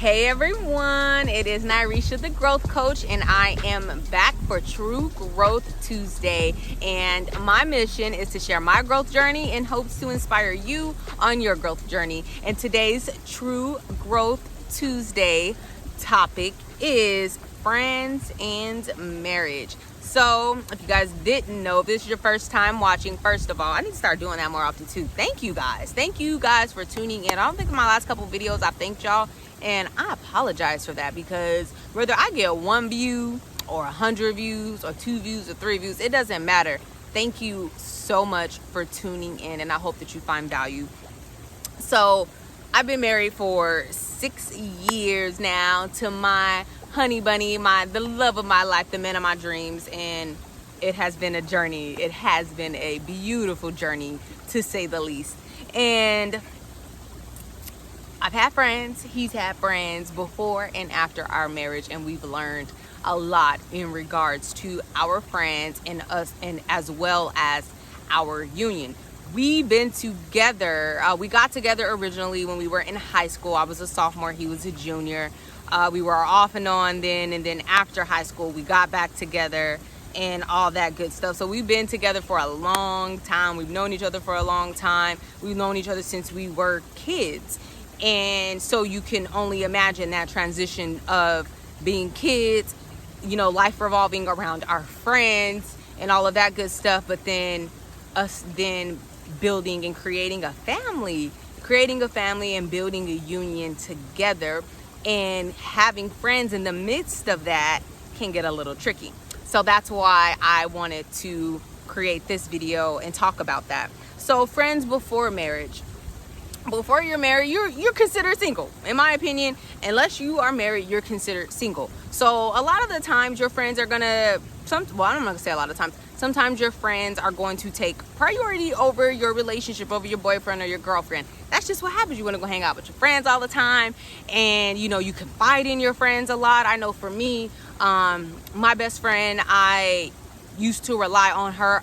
Hey everyone, it is Nyrisha the Growth Coach, and I am back for True Growth Tuesday. And my mission is to share my growth journey in hopes to inspire you on your growth journey. And today's True Growth Tuesday topic is friends and marriage. So if you guys didn't know, if this is your first time watching, first of all, I need to start doing that more often too. Thank you guys for tuning in. I don't think in my last couple videos I thanked y'all, and I apologize for that, because whether I get 1 view or 100 views or 2 views or 3 views, it doesn't matter. Thank you so much for tuning in, and I hope that you find value. So I've been married for 6 years now to my honey bunny, the love of my life, the man of my dreams, and it has been a journey. It has been a beautiful journey, to say the least. And I've had friends, he's had friends before and after our marriage, and we've learned a lot in regards to our friends and us, and as well as our union. We've been together. We got together originally when we were in high school. I was a sophomore, he was a junior. We were off and on then, and then after high school, we got back together and all that good stuff. So we've been together for a long time. We've known each other for a long time. We've known each other since we were kids. And so you can only imagine that transition of being kids, you know, life revolving around our friends and all of that good stuff, but then us then building and creating a family and building a union together, and having friends in the midst of that can get a little tricky. So that's why I wanted to create this video and talk about that. So friends before marriage. Before you're married, you're considered single. In my opinion, unless you are married, you're considered single. So a lot of the times your friends are gonna, I'm not gonna say a lot of times, sometimes your friends are going to take priority over your relationship, over your boyfriend or your girlfriend. That's just what happens. You want to go hang out with your friends all the time, and you know, you confide in your friends a lot. I know for me, my best friend, I used to rely on her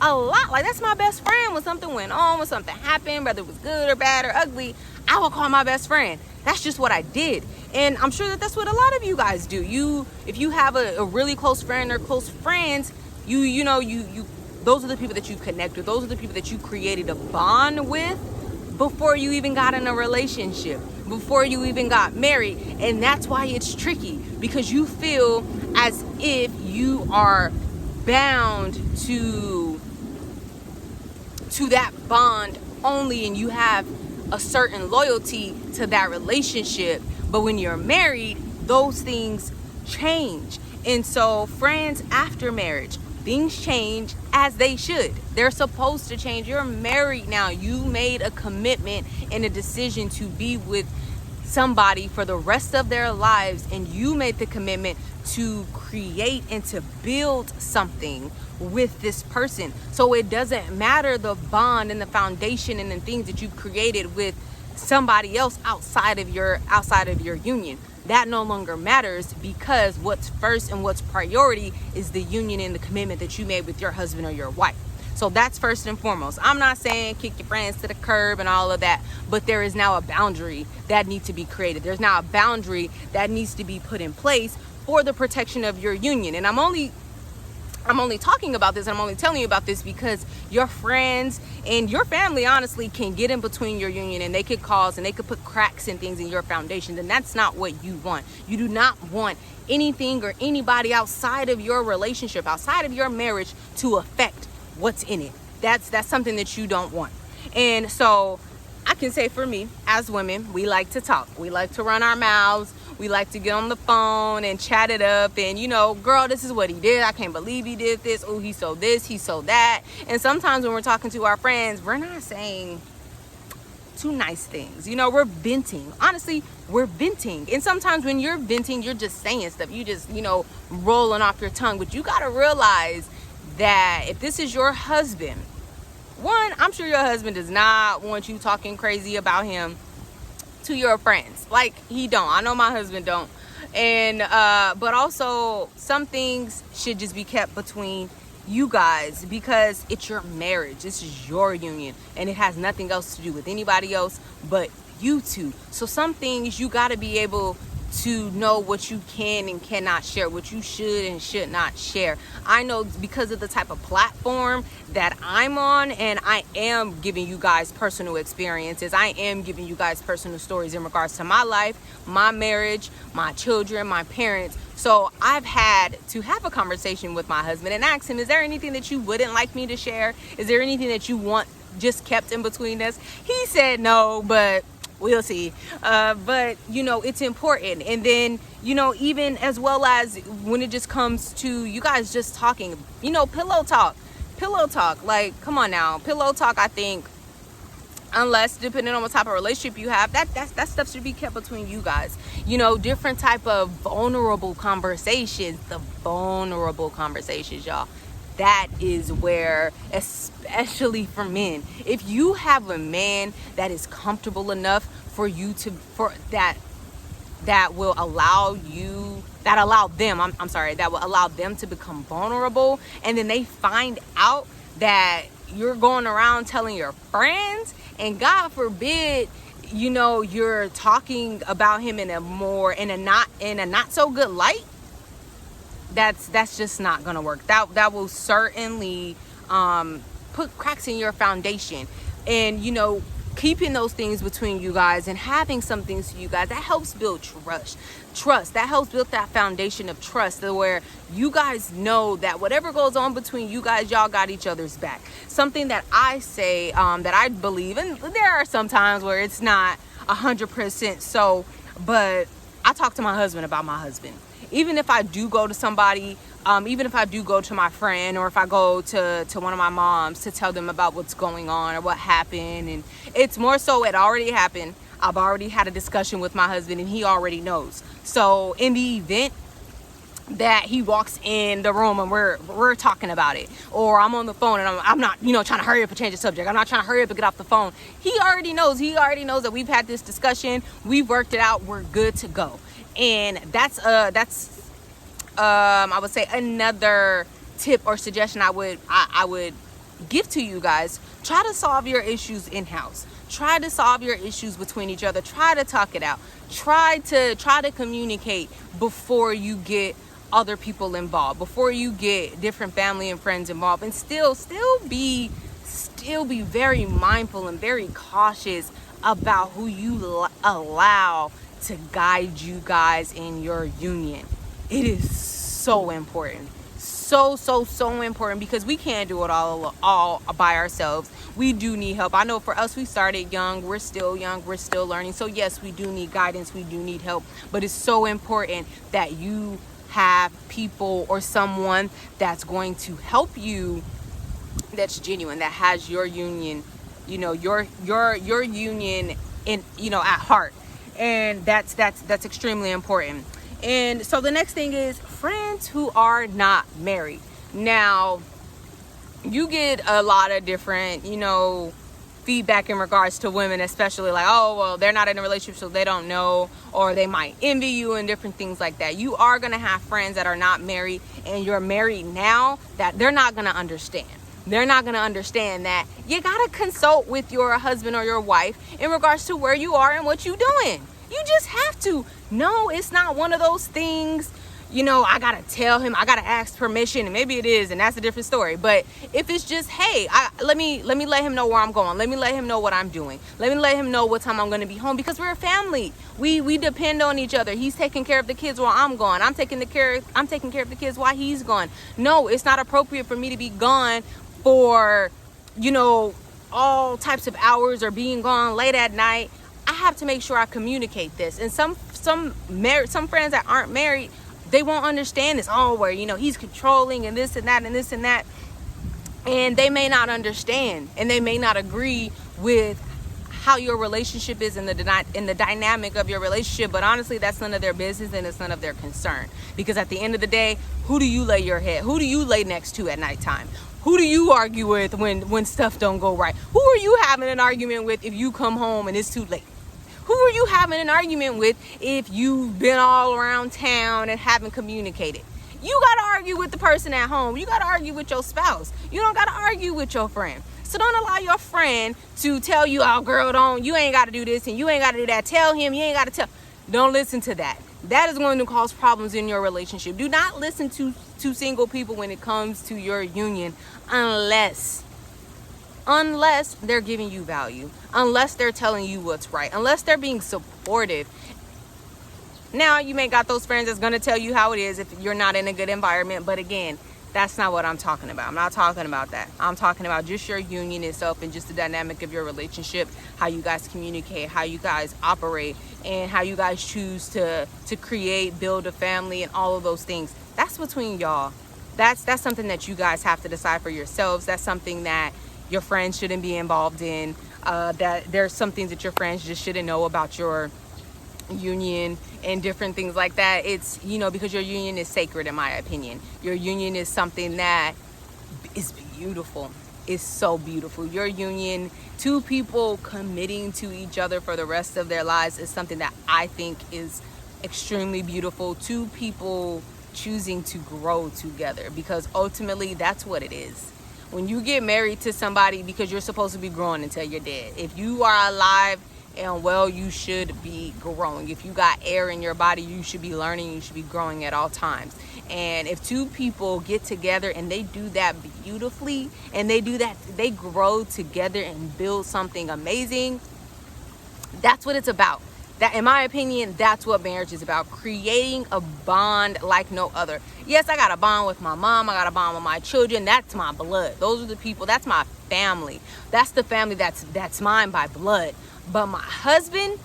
a lot. Like, that's my best friend. When something went on, when something happened, whether it was good or bad or ugly, I would call my best friend. That's just what I did. And I'm sure that that's what a lot of you guys do. If you have a really close friend or close friends, you know, those are the people that you connect with. Those are the people that you created a bond with before you even got in a relationship, before you even got married. And that's why it's tricky, because you feel as if you are bound to that bond only, and you have a certain loyalty to that relationship. But when you're married, those things change. And so friends after marriage, things change, as they should. They're supposed to change. You're married now. You made a commitment and a decision to be with somebody for the rest of their lives, and you made the commitment to create and to build something with this person. So it doesn't matter the bond and the foundation and the things that you've created with somebody else outside of your union. That no longer matters, because what's first and what's priority is the union and the commitment that you made with your husband or your wife. So that's first and foremost. I'm not saying kick your friends to the curb and all of that, but there is now a boundary that needs to be created. There's now a boundary that needs to be put in place for the protection of your union. And I'm only talking about this, and I'm only telling you about this because your friends and your family honestly can get in between your union, and they could cause and they could put cracks and things in your foundation. And that's not what you want. You do not want anything or anybody outside of your relationship, outside of your marriage, to affect what's in it. That's something that you don't want. And so I can say, for me, as women, we like to talk. We like to run our mouths. We like to get on the phone and chat it up, and, you know, girl, this is what he did. I can't believe he did this. Oh, he sold this, he sold that. And sometimes when we're talking to our friends, we're not saying too nice things. You know, we're venting. Honestly, we're venting. And sometimes when you're venting, you're just saying stuff. You just, you know, rolling off your tongue. But you got to realize that if this is your husband, one, I'm sure your husband does not want you talking crazy about him to your friends. Like, he don't. I know my husband don't. And but also, some things should just be kept between you guys, because it's your marriage. This is your union, and it has nothing else to do with anybody else but you two. So some things you got to be able to know what you can and cannot share, what you should and should not share. I know because of the type of platform that I'm on, and I am giving you guys personal experiences. I am giving you guys personal stories in regards to my life, my marriage, my children, my parents. So I've had to have a conversation with my husband and ask him, is there anything that you wouldn't like me to share? Is there anything that you want just kept in between us? He said no, but we'll see. But you know, it's important. And then, you know, even as well as when it just comes to you guys just talking, you know, pillow talk, like, come on now, pillow talk. I think, unless depending on what type of relationship you have, that stuff should be kept between you guys. You know, different type of vulnerable conversations, y'all. That is where, especially for men, if you have a man that is comfortable enough for you to, for that will allow them to become vulnerable, and then they find out that you're going around telling your friends, and God forbid, you know, you're talking about him in a not so good light, that's just not gonna work. That will certainly put cracks in your foundation. And you know, keeping those things between you guys and having some things to you guys, that helps build trust. That helps build that foundation of trust, where you guys know that whatever goes on between you guys, y'all got each other's back. Something that I say, that I believe, and there are some times where it's not 100% so, but I talk to my husband about my husband. Even if I do go to somebody, even if I do go to my friend, or if I go to one of my moms to tell them about what's going on or what happened, and it's more so it already happened. I've already had a discussion with my husband, and he already knows. So in the event that he walks in the room and we're talking about it, or I'm on the phone and I'm not, you know, trying to hurry up and change the subject, I'm not trying to hurry up and get off the phone, he already knows that we've had this discussion, we've worked it out, we're good to go. And that's I would say another tip or suggestion I would give to you guys. Try to solve your issues in-house. Try to solve your issues between each other. Try to talk it out. Try to communicate before you get other people involved, before you get different family and friends involved, and still be very mindful and very cautious about who you allow to guide you guys in your union. It is so important, so important, because we can't do it all by ourselves. We do need help. I know for us, we started young, we're still learning. So yes, we do need guidance, we do need help, but it's so important that you have people or someone that's going to help you, that's genuine, that has your union, you know, your union in, you know, at heart. And that's extremely important. And so the next thing is friends who are not married. Now, you get a lot of different, you know, feedback in regards to women, especially like, oh, well, they're not in a relationship, so they don't know, or they might envy you and different things like that. You are going to have friends that are not married, and you're married now, that they're not going to understand. They're not going to understand that you got to consult with your husband or your wife in regards to where you are and what you're doing. You just have to. No, it's not one of those things, you know, I got to tell him, I got to ask permission, and maybe it is, and that's a different story. But if it's just, hey, let me let him know where I'm going. Let me let him know what I'm doing. Let me let him know what time I'm going to be home, because we're a family. We depend on each other. He's taking care of the kids while I'm gone. I'm taking care of the kids while he's gone. No, it's not appropriate for me to be gone for, you know, all types of hours, or being gone late at night. I have to make sure I communicate this. And some friends that aren't married, they won't understand this. Oh, where, you know, he's controlling and this and that and this and that. And they may not understand, and they may not agree with how your relationship is in the dynamic of your relationship. But honestly, that's none of their business, and it's none of their concern. Because at the end of the day, who do you lay your head? Who do you lay next to at nighttime? Who do you argue with when stuff don't go right? Who are you having an argument with if you come home and it's too late? Who are you having an argument with if you've been all around town and haven't communicated? You got to argue with the person at home. You got to argue with your spouse. You don't got to argue with your friend. So don't allow your friend to tell you, oh, girl, you ain't got to do this and you ain't got to do that. Tell him, you ain't got to tell. Don't listen to that. That is going to cause problems in your relationship. Do not listen to single people when it comes to your union unless they're giving you value, unless they're telling you what's right, unless they're being supportive. Now, you may got those friends that's going to tell you how it is if you're not in a good environment. But again, that's not what I'm talking about. I'm not talking about that. I'm talking about just your union itself and just the dynamic of your relationship, how you guys communicate, how you guys operate, and how you guys choose to create, build a family, and all of those things. That's between y'all. That's something that you guys have to decide for yourselves. That's something that your friends shouldn't be involved in. That there's some things that your friends just shouldn't know about your union and different things like that. It's, because your union is sacred, in my opinion. Your union is something that is beautiful. It's so beautiful. Your union, two people committing to each other for the rest of their lives, is something that I think is extremely beautiful. Two people choosing to grow together, because ultimately that's what it is. When you get married to somebody, because you're supposed to be growing until you're dead. If you are alive and well, you should be growing. If you got air in your body, you should be learning. You should be growing at all times. And if two people get together and they do that beautifully, and they grow together and build something amazing, that's what it's about. That, in my opinion, that's what marriage is about. Creating a bond like no other. Yes, I got a bond with my mom. I got a bond with my children. That's my blood. Those are the people. That's my family. That's the family that's mine by blood. But my husband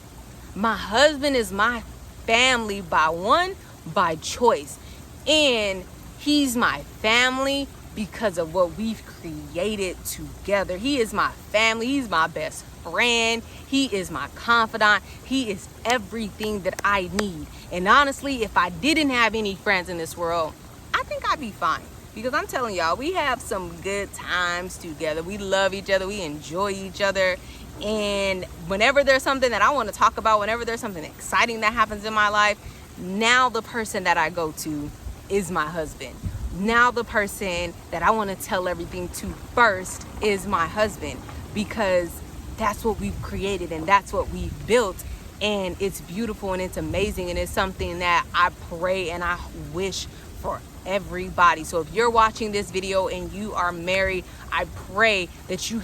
is my family by choice. And he's my family because of what we've created together. He is my family. He's my best friend. He is my confidant. He is everything that I need. And honestly, if I didn't have any friends in this world, I think I'd be fine. Because I'm telling y'all, we have some good times together. We love each other. We enjoy each other. And whenever there's something that I want to talk about, whenever there's something exciting that happens in my life, now the person that I go to is my husband. Now the person that I want to tell everything to first is my husband, because that's what we've created and that's what we've built. And it's beautiful and it's amazing. And it's something that I pray and I wish for everybody. So if you're watching this video and you are married, I pray that you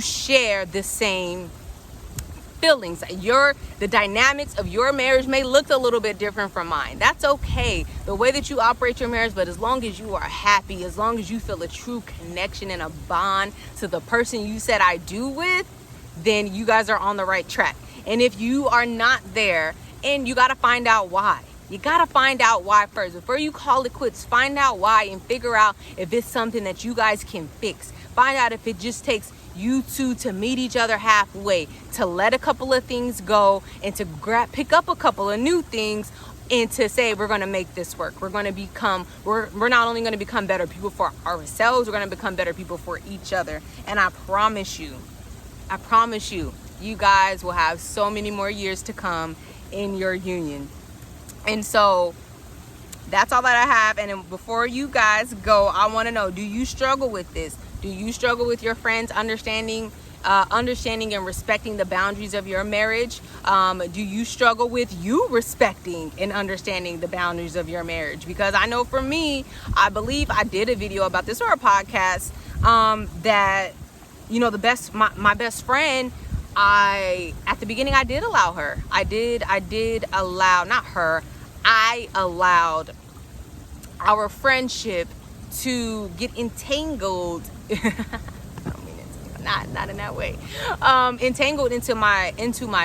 share the same feelings. The dynamics of your marriage may look a little bit different from mine. That's okay. The way that you operate your marriage, but as long as you are happy, as long as you feel a true connection and a bond to the person you said I do with, then you guys are on the right track. And if you are not there, and you got to find out why. You got to find out why first. Before you call it quits, find out why and figure out if it's something that you guys can fix. Find out if it just takes you two to meet each other halfway, to let a couple of things go and to pick up a couple of new things, and to say, we're going to make this work. We're not only going to become better people for ourselves, we're going to become better people for each other. And I promise you, you guys will have so many more years to come in your union. And so that's all that I have. And then before you guys go, I want to know, do you struggle with this? Do you struggle with your friends understanding and respecting the boundaries of your marriage? Do you struggle with you respecting and understanding the boundaries of your marriage? Because I know for me, I believe I did a video about this, or a podcast, that, my best friend, at the beginning, I did allow her. I allowed our friendship to get entangled. I don't mean it, not in that way. Entangled into my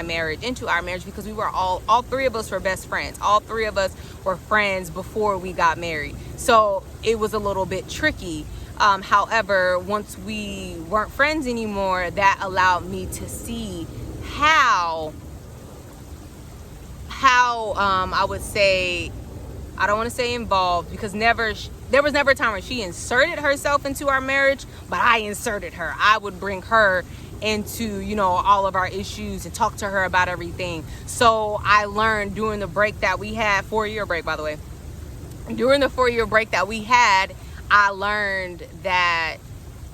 marriage, into our marriage, because we were all three of us were best friends. All three of us were friends before we got married. So it was a little bit tricky. However, once we weren't friends anymore, that allowed me to see how I would say, I don't want to say involved, because there was never a time where she inserted herself into our marriage, but I inserted her. I would bring her into, all of our issues and talk to her about everything. So I learned during the break that we had, 4-year break, by the way. during the 4-year break that we had, I learned that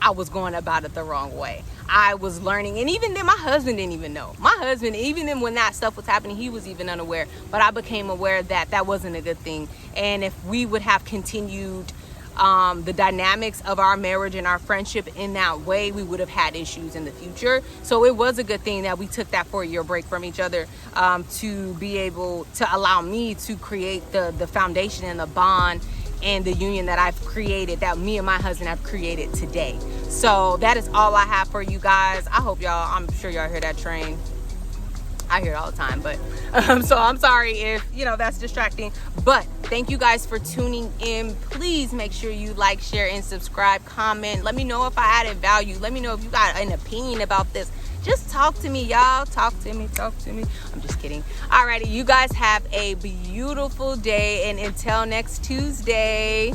I was going about it the wrong way. I was learning, and even then my husband didn't even know. My husband, even then when that stuff was happening, he was even unaware. But I became aware that that wasn't a good thing. And if we would have continued the dynamics of our marriage and our friendship in that way, we would have had issues in the future. So it was a good thing that we took that 4-year break from each other, to be able to allow me to create the foundation and the bond and the union that I've created, that me and my husband have created today. So that is all I have for you guys. I hope y'all, I'm sure y'all hear that train. I hear it all the time, but so I'm sorry if, you know, that's distracting. But thank you guys for tuning in. Please make sure you like, share, and subscribe, comment. Let me know if I added value. Let me know if you got an opinion about this. Just talk to me, y'all. Talk to me. I'm just kidding. Alrighty, you guys have a beautiful day, and until next Tuesday.